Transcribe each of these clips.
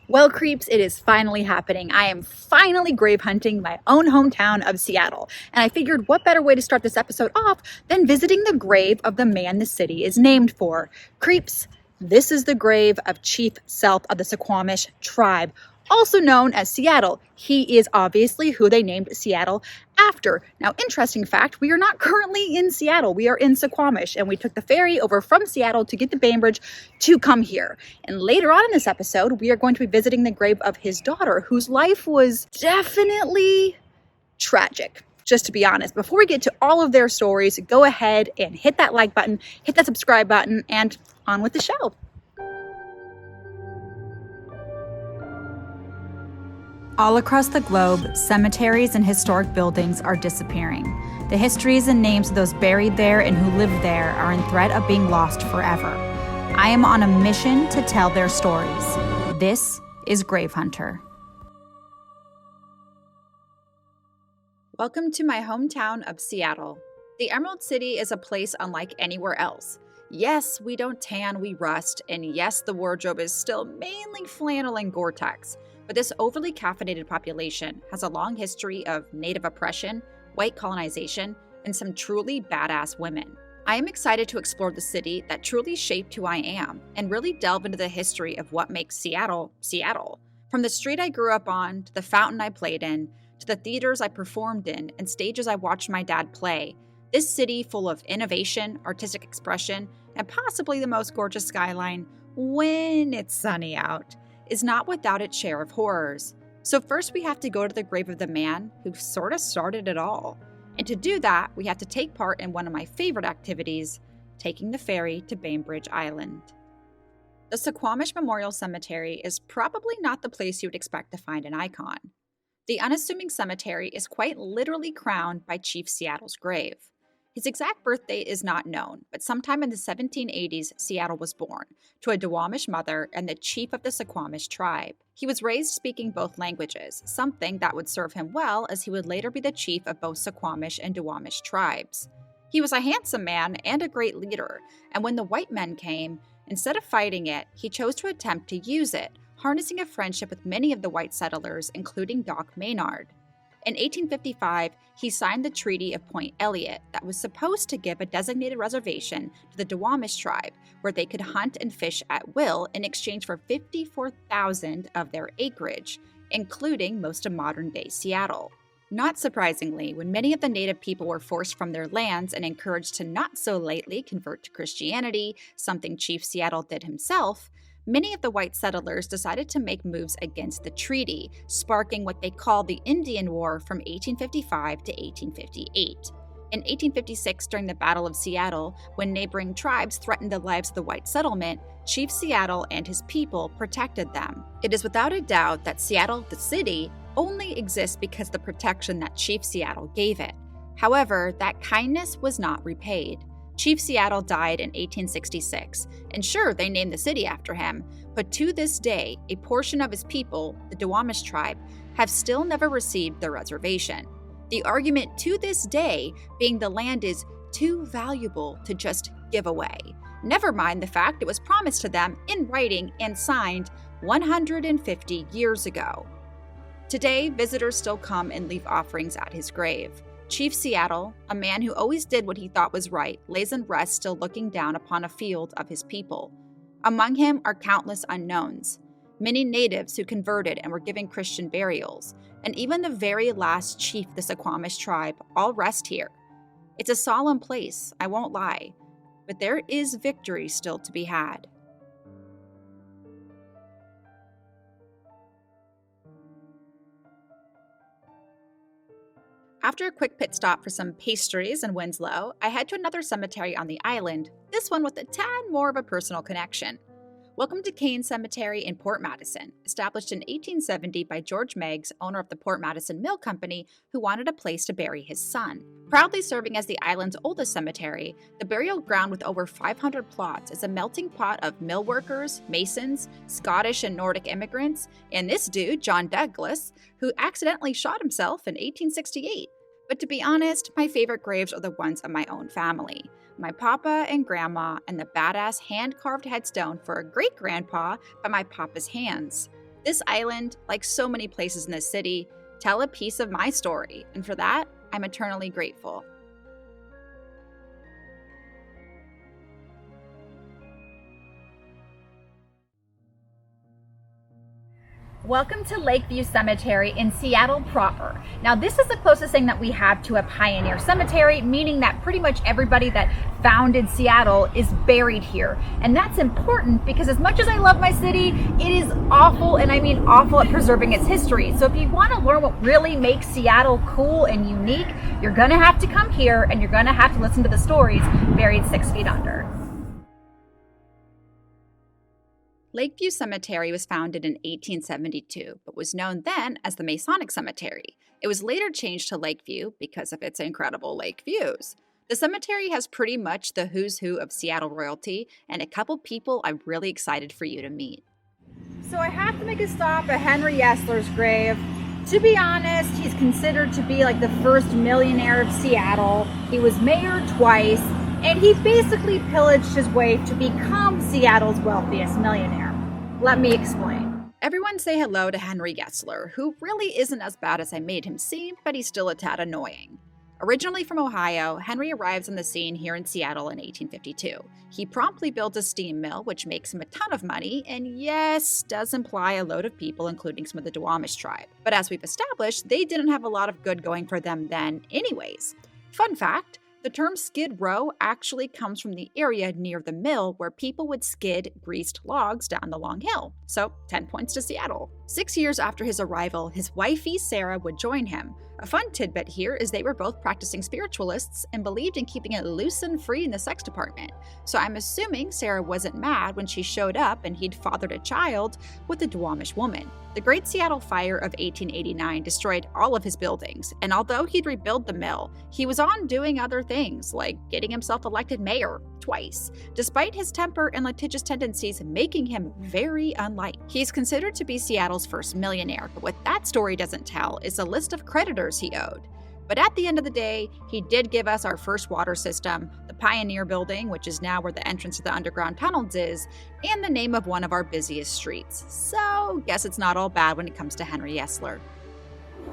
Well, creeps, it is finally happening. I am finally grave hunting my own hometown of Seattle. And I figured what better way to start this episode off than visiting the grave of the man the city is named for. Creeps, this is the grave of Chief Self of the Suquamish tribe, also known as Seattle. He is obviously who they named Seattle after. Now, interesting fact, we are not currently in Seattle. We are in Suquamish, and we took the ferry over from Seattle to get to Bainbridge to come here. And later on in this episode, we are going to be visiting the grave of his daughter, whose life was definitely tragic. Just to be honest, before we get to all of their stories, go ahead and hit that like button, hit that subscribe button, and on with the show. All across the globe, cemeteries and historic buildings are disappearing. The histories and names of those buried there and who lived there are in threat of being lost forever. I am on a mission to tell their stories. This is Grave Hunter. Welcome to my hometown of Seattle. The Emerald City is a place unlike anywhere else. Yes, we don't tan, we rust, and yes, the wardrobe is still mainly flannel and Gore-Tex. But this overly caffeinated population has a long history of native oppression, white colonization, and some truly badass women. I am excited to explore the city that truly shaped who I am and really delve into the history of what makes Seattle, Seattle. From the street I grew up on, to the fountain I played in, to the theaters I performed in, and stages I watched my dad play, this city full of innovation, artistic expression, and possibly the most gorgeous skyline when it's sunny out, is not without its share of horrors. So first we have to go to the grave of the man who sort of started it all. And to do that, we have to take part in one of my favorite activities, taking the ferry to Bainbridge Island. The Suquamish Memorial Cemetery is probably not the place you would expect to find an icon. The unassuming cemetery is quite literally crowned by Chief Seattle's grave. His exact birth date is not known, but sometime in the 1780s, Seattle was born, to a Duwamish mother and the chief of the Suquamish tribe. He was raised speaking both languages, something that would serve him well as he would later be the chief of both Suquamish and Duwamish tribes. He was a handsome man and a great leader, and when the white men came, instead of fighting it, he chose to attempt to use it, harnessing a friendship with many of the white settlers, including Doc Maynard. In 1855, he signed the Treaty of Point Elliott that was supposed to give a designated reservation to the Duwamish tribe where they could hunt and fish at will in exchange for 54,000 of their acreage, including most of modern-day Seattle. Not surprisingly, when many of the native people were forced from their lands and encouraged to not so lightly convert to Christianity, something Chief Seattle did himself, many of the white settlers decided to make moves against the treaty, sparking what they called the Indian War from 1855 to 1858. In 1856, during the Battle of Seattle, when neighboring tribes threatened the lives of the white settlement, Chief Seattle and his people protected them. It is without a doubt that Seattle, the city, only exists because of the protection that Chief Seattle gave it. However, that kindness was not repaid. Chief Seattle died in 1866, and sure, they named the city after him, but to this day, a portion of his people, the Duwamish tribe, have still never received their reservation. The argument to this day being the land is too valuable to just give away. Never mind the fact it was promised to them in writing and signed 150 years ago. Today, visitors still come and leave offerings at his grave. Chief Seattle, a man who always did what he thought was right, lays in rest still looking down upon a field of his people. Among him are countless unknowns, many natives who converted and were given Christian burials, and even the very last chief of the Suquamish tribe all rest here. It's a solemn place, I won't lie, but there is victory still to be had. After a quick pit stop for some pastries in Winslow, I head to another cemetery on the island, this one with a tad more of a personal connection. Welcome to Kane Cemetery in Port Madison, established in 1870 by George Meggs, owner of the Port Madison Mill Company, who wanted a place to bury his son. Proudly serving as the island's oldest cemetery, the burial ground with over 500 plots is a melting pot of mill workers, masons, Scottish and Nordic immigrants, and this dude, John Douglas, who accidentally shot himself in 1868. But to be honest, my favorite graves are the ones of my own family. My papa and grandma, and the badass hand-carved headstone for a great-grandpa by my papa's hands. This island, like so many places in this city, tell a piece of my story, and for that, I'm eternally grateful. Welcome to Lakeview Cemetery in Seattle proper. Now, this is the closest thing that we have to a pioneer cemetery, meaning that pretty much everybody that founded Seattle is buried here. And that's important because as much as I love my city, it is awful, and I mean awful, at preserving its history. So if you want to learn what really makes Seattle cool and unique, you're going to have to come here and you're going to have to listen to the stories buried 6 feet under. Lakeview Cemetery was founded in 1872, but was known then as the Masonic Cemetery. It was later changed to Lakeview because of its incredible lake views. The cemetery has pretty much the who's who of Seattle royalty and a couple people I'm really excited for you to meet. So I have to make a stop at Henry Yesler's grave. To be honest, he's considered to be like the first millionaire of Seattle. He was mayor twice, and he basically pillaged his way to become Seattle's wealthiest millionaire. Let me explain. Everyone say hello to Henry Yesler, who really isn't as bad as I made him seem, but he's still a tad annoying. Originally from Ohio, Henry arrives on the scene here in Seattle in 1852. He promptly builds a steam mill, which makes him a ton of money, and yes, does imply a load of people, including some of the Suquamish tribe. But as we've established, they didn't have a lot of good going for them then anyways. Fun fact, the term Skid Row actually comes from the area near the mill where people would skid greased logs down the long hill. So 10 points to Seattle. 6 years after his arrival, his wifey Sarah would join him. A fun tidbit here is they were both practicing spiritualists and believed in keeping it loose and free in the sex department. So I'm assuming Sarah wasn't mad when she showed up and he'd fathered a child with a Suquamish woman. The Great Seattle Fire of 1889 destroyed all of his buildings, and although he'd rebuild the mill, he was on doing other things, like getting himself elected mayor twice, despite his temper and litigious tendencies making him very unliked. He's considered to be Seattle's first millionaire, but what that story doesn't tell is a list of creditors he owed. But at the end of the day, he did give us our first water system, the Pioneer Building, which is now where the entrance to the underground tunnels is, and the name of one of our busiest streets. So, guess it's not all bad when it comes to Henry Yesler.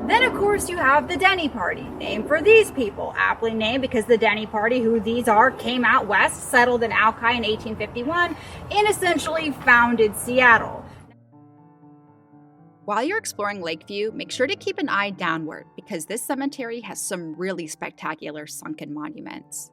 Then, of course, you have the Denny Party, named for these people, aptly named because the Denny Party, who these are, came out west, settled in Alki in 1851, and essentially founded Seattle. While you're exploring Lakeview, make sure to keep an eye downward because this cemetery has some really spectacular sunken monuments.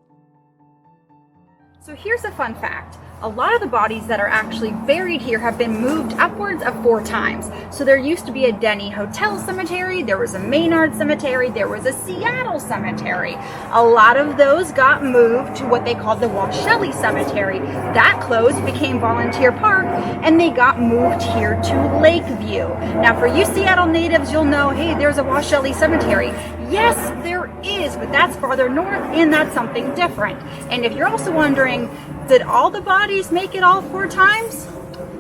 So here's a fun fact. A lot of the bodies that are actually buried here have been moved upwards of 4 times. So there used to be a Denny Hotel cemetery, there was a Maynard cemetery, there was a Seattle cemetery. A lot of those got moved to what they called the Washelli Cemetery. That closed, became Volunteer Park, and they got moved here to Lakeview. Now for you Seattle natives, you'll know, hey, there's a Washelli Cemetery. Yes, there is, but that's farther north and that's something different. And if you're also wondering, did all the bodies make it all 4 times?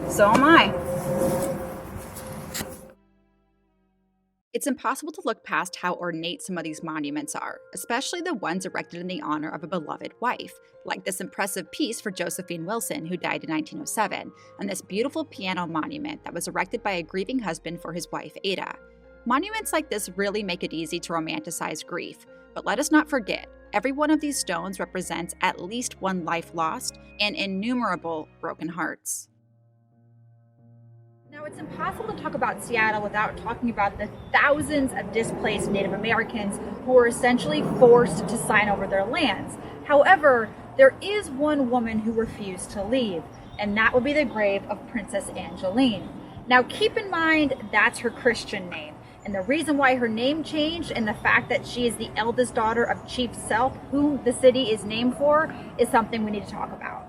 So am I. It's impossible to look past how ornate some of these monuments are, especially the ones erected in the honor of a beloved wife, like this impressive piece for Josephine Wilson, who died in 1907, and this beautiful piano monument that was erected by a grieving husband for his wife, Ada. Monuments like this really make it easy to romanticize grief, but let us not forget, every one of these stones represents at least one life lost and innumerable broken hearts. Now, it's impossible to talk about Seattle without talking about the thousands of displaced Native Americans who were essentially forced to sign over their lands. However, there is one woman who refused to leave, and that would be the grave of Princess Angeline. Now, keep in mind, that's her Christian name. And the reason why her name changed and the fact that she is the eldest daughter of Chief Sealth, who the city is named for, is something we need to talk about.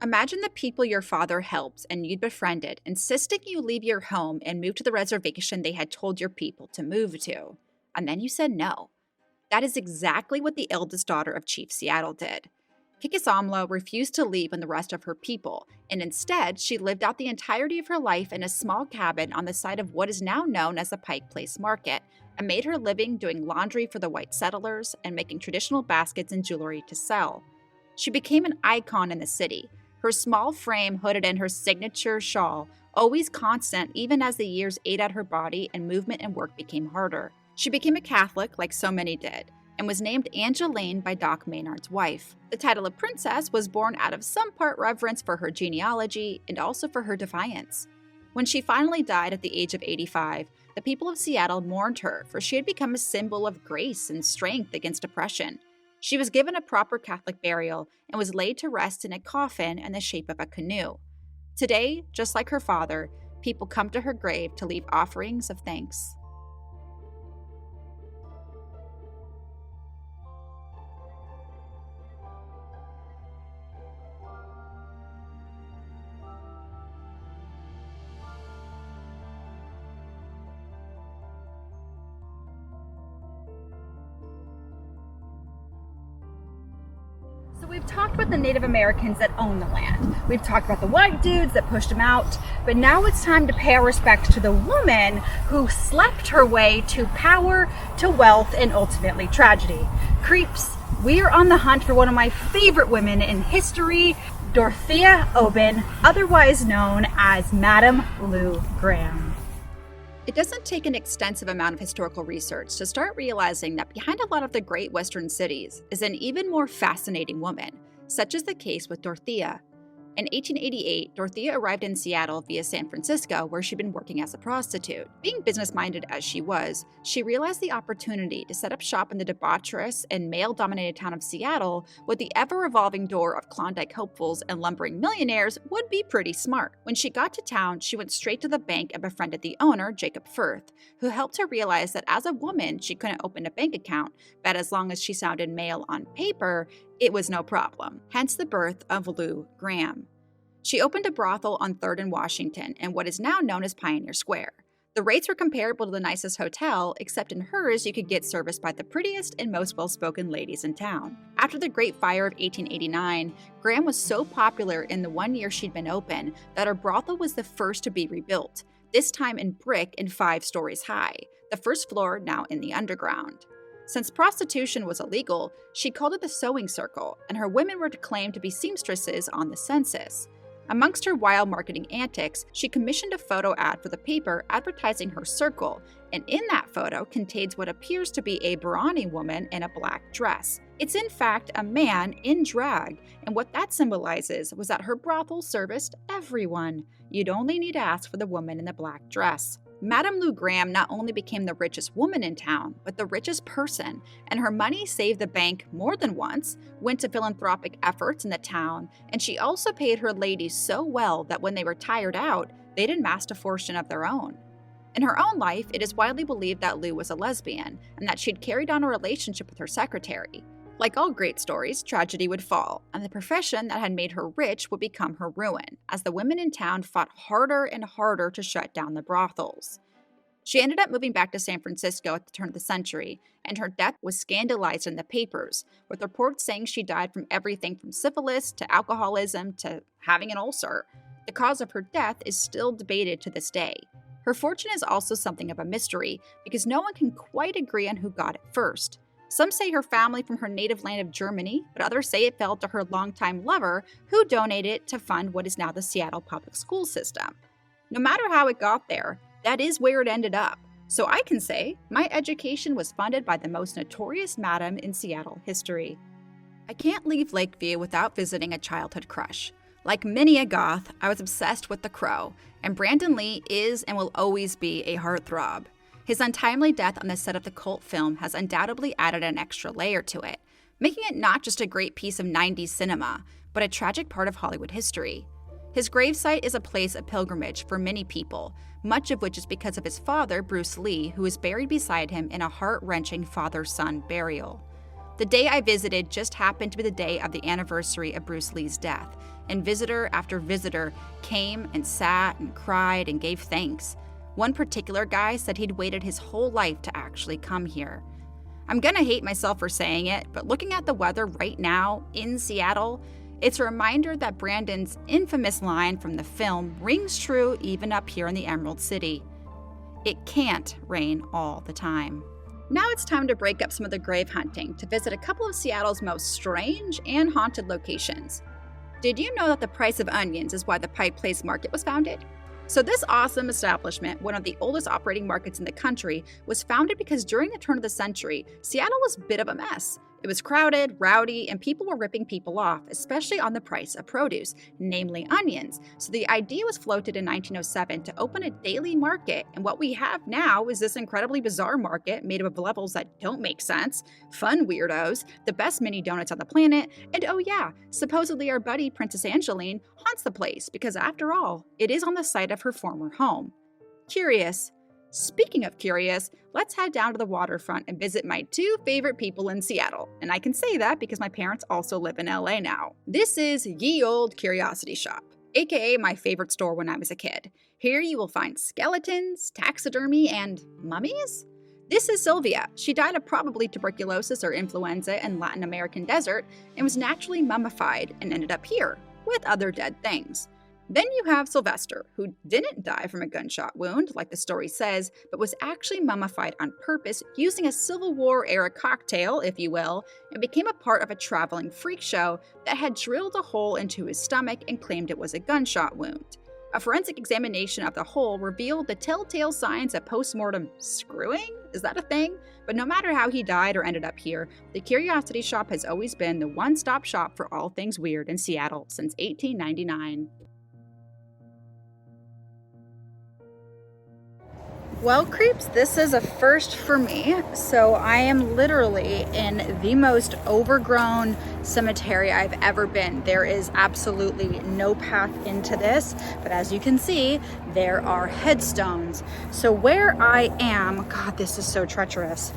Imagine the people your father helped and you'd befriended, insisting you leave your home and move to the reservation they had told your people to move to. And then you said no. That is exactly what the eldest daughter of Chief Seattle did. Kikisamlo refused to leave with the rest of her people, and instead she lived out the entirety of her life in a small cabin on the site of what is now known as the Pike Place Market, and made her living doing laundry for the white settlers and making traditional baskets and jewelry to sell. She became an icon in the city. her small frame hooded in her signature shawl, always constant even as the years ate at her body and movement and work became harder. She became a Catholic, like so many did, and was named Angeline by Doc Maynard's wife. The title of princess was born out of some part reverence for her genealogy and also for her defiance. When she finally died at the age of 85, the people of Seattle mourned her, for she had become a symbol of grace and strength against oppression. She was given a proper Catholic burial and was laid to rest in a coffin in the shape of a canoe. Today, just like her father, people come to her grave to leave offerings of thanks. So we've talked about the Native Americans that own the land. We've talked about the white dudes that pushed them out. But now it's time to pay our respect to the woman who slept her way to power, to wealth, and ultimately tragedy. Creeps, we are on the hunt for one of my favorite women in history, Dorothea Oben, otherwise known as Madame Lou Graham. It doesn't take an extensive amount of historical research to start realizing that behind a lot of the great Western cities is an even more fascinating woman, such as the case with Dorothea. In 1888, Dorothea arrived in Seattle via San Francisco, where she'd been working as a prostitute. Being business-minded as she was, she realized the opportunity to set up shop in the debaucherous and male-dominated town of Seattle with the ever-evolving door of Klondike hopefuls and lumbering millionaires would be pretty smart. When she got to town, she went straight to the bank and befriended the owner, Jacob Firth, who helped her realize that as a woman, she couldn't open a bank account, but as long as she sounded male on paper, it was no problem, hence the birth of Lou Graham. She opened a brothel on 3rd and Washington in what is now known as Pioneer Square. The rates were comparable to the nicest hotel, except in hers you could get serviced by the prettiest and most well-spoken ladies in town. After the Great Fire of 1889, Graham was so popular in the 1 year she'd been open that her brothel was the first to be rebuilt, this time in brick and 5 stories high, the first floor now in the underground. Since prostitution was illegal, she called it the sewing circle, and her women were claimed to be seamstresses on the census. Amongst her wild marketing antics, she commissioned a photo ad for the paper advertising her circle, and in that photo contains what appears to be a brawny woman in a black dress. It's in fact a man in drag, and what that symbolizes was that her brothel serviced everyone. You'd only need to ask for the woman in the black dress. Madame Lou Graham not only became the richest woman in town, but the richest person, and her money saved the bank more than once, went to philanthropic efforts in the town, and she also paid her ladies so well that when they were tired out, they'd amassed a fortune of their own. In her own life, it is widely believed that Lou was a lesbian, and that she'd carried on a relationship with her secretary. Like all great stories, tragedy would fall, and the profession that had made her rich would become her ruin, as the women in town fought harder and harder to shut down the brothels. She ended up moving back to San Francisco at the turn of the century, and her death was scandalized in the papers, with reports saying she died from everything from syphilis to alcoholism to having an ulcer. The cause of her death is still debated to this day. Her fortune is also something of a mystery, because no one can quite agree on who got it first. Some say her family from her native land of Germany, but others say it fell to her longtime lover, who donated it to fund what is now the Seattle public school system. No matter how it got there, that is where it ended up. So I can say my education was funded by the most notorious madam in Seattle history. I can't leave Lakeview without visiting a childhood crush. Like many a goth, I was obsessed with The Crow, and Brandon Lee is and will always be a heartthrob. His untimely death on the set of the cult film has undoubtedly added an extra layer to it, making it not just a great piece of 90s cinema, but a tragic part of Hollywood history. His gravesite is a place of pilgrimage for many people, much of which is because of his father, Bruce Lee, who is buried beside him in a heart-wrenching father-son burial. The day I visited just happened to be the day of the anniversary of Bruce Lee's death, and visitor after visitor came and sat and cried and gave thanks. One particular guy said he'd waited his whole life to actually come here. I'm gonna hate myself for saying it, but looking at the weather right now in Seattle, it's a reminder that Brandon's infamous line from the film rings true even up here in the Emerald City. It can't rain all the time. Now it's time to break up some of the grave hunting to visit a couple of Seattle's most strange and haunted locations. Did you know that the price of onions is why the Pike Place Market was founded? So this awesome establishment, one of the oldest operating markets in the country, was founded because during the turn of the century, Seattle was a bit of a mess. It was crowded, rowdy, and people were ripping people off, especially on the price of produce, namely onions. So the idea was floated in 1907 to open a daily market, and what we have now is this incredibly bizarre market made up of levels that don't make sense, fun weirdos, the best mini donuts on the planet, and oh yeah, supposedly our buddy Princess Angeline haunts the place because after all, it is on the site of her former home. Curious. Speaking of curious, let's head down to the waterfront and visit my two favorite people in Seattle. And I can say that because my parents also live in LA now. This is Ye Olde Curiosity Shop, aka my favorite store when I was a kid. Here you will find skeletons, taxidermy, and mummies? This is Sylvia. She died of probably tuberculosis or influenza in Latin American desert and was naturally mummified and ended up here with other dead things. Then you have Sylvester, who didn't die from a gunshot wound, like the story says, but was actually mummified on purpose using a Civil War-era cocktail, if you will, and became a part of a traveling freak show that had drilled a hole into his stomach and claimed it was a gunshot wound. A forensic examination of the hole revealed the telltale signs of post-mortem screwing? Is that a thing? But no matter how he died or ended up here, the Curiosity Shop has always been the one-stop shop for all things weird in Seattle since 1899. Well, creeps, this is a first for me. So I am literally in the most overgrown cemetery I've ever been. There is absolutely no path into this, but as you can see, there are headstones. So where I am, God, this is so treacherous.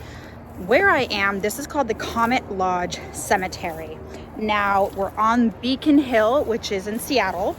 Where I am, this is called the Comet Lodge Cemetery. Now, we're on Beacon Hill, which is in Seattle,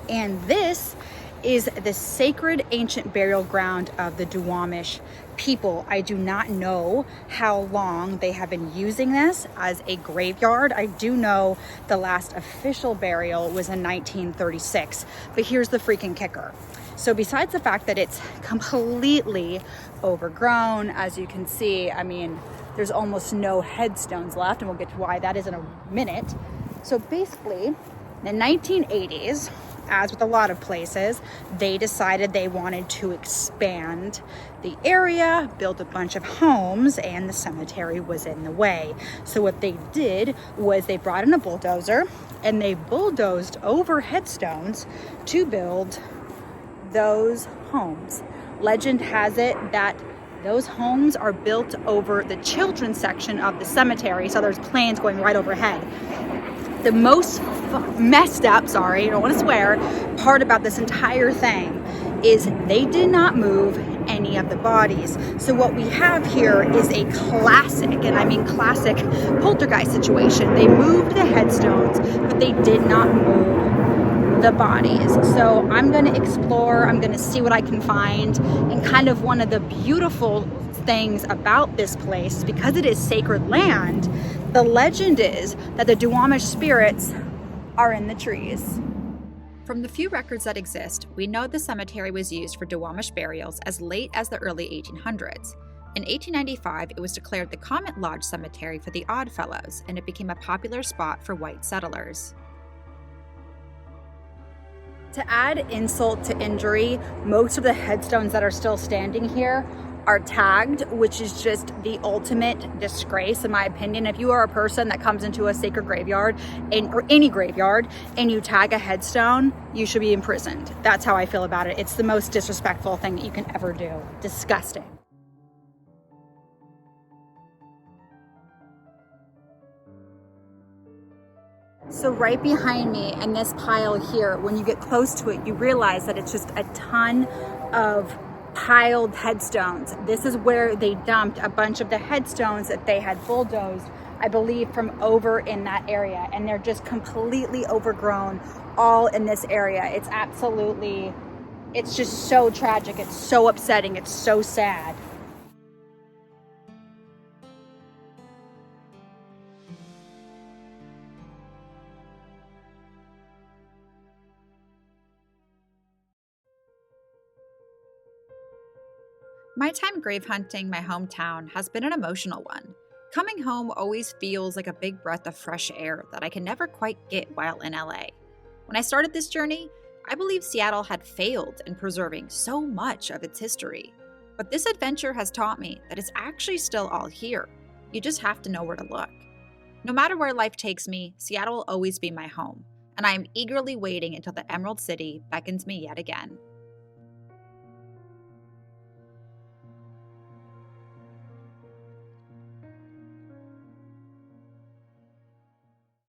and this is the sacred ancient burial ground of the Suquamish people. I do not know how long they have been using this as a graveyard. I do know the last official burial was in 1936, but here's the freaking kicker. So besides the fact that it's completely overgrown, as you can see, I mean, there's almost no headstones left, and we'll get to why that is in a minute. So basically, in the 1980s, as with a lot of places, they decided they wanted to expand the area, build a bunch of homes, and the cemetery was in the way. So what they did was they brought in a bulldozer and they bulldozed over headstones to build those homes. Legend has it that those homes are built over the children's section of the cemetery, so there's planes going right overhead. The most messed up, sorry, I don't want to swear, part about this entire thing is they did not move any of the bodies. So what we have here is a classic, and I mean classic, poltergeist situation. They moved the headstones, but they did not move the bodies. So I'm going to explore, I'm going to see what I can find, and kind of one of the beautiful things about this place, because it is sacred land, the legend is that the Suquamish spirits are in the trees. From the few records that exist, we know the cemetery was used for Suquamish burials as late as the early 1800s. In 1895, it was declared the Comet Lodge Cemetery for the Oddfellows, and it became a popular spot for white settlers. To add insult to injury, most of the headstones that are still standing here are tagged, which is just the ultimate disgrace in my opinion. If you are a person that comes into a sacred graveyard or any graveyard and you tag a headstone, you should be imprisoned. That's how I feel about it. It's the most disrespectful thing that you can ever do. Disgusting. So right behind me in this pile here, when you get close to it, you realize that it's just a ton of piled headstones. This is where they dumped a bunch of the headstones that they had bulldozed, I believe, from over in that area, and they're just completely overgrown all in this area. It's absolutely, it's just so tragic, it's so upsetting, it's so sad. My time grave hunting my hometown has been an emotional one. Coming home always feels like a big breath of fresh air that I can never quite get while in LA. When I started this journey, I believed Seattle had failed in preserving so much of its history. But this adventure has taught me that it's actually still all here. You just have to know where to look. No matter where life takes me, Seattle will always be my home, and I am eagerly waiting until the Emerald City beckons me yet again.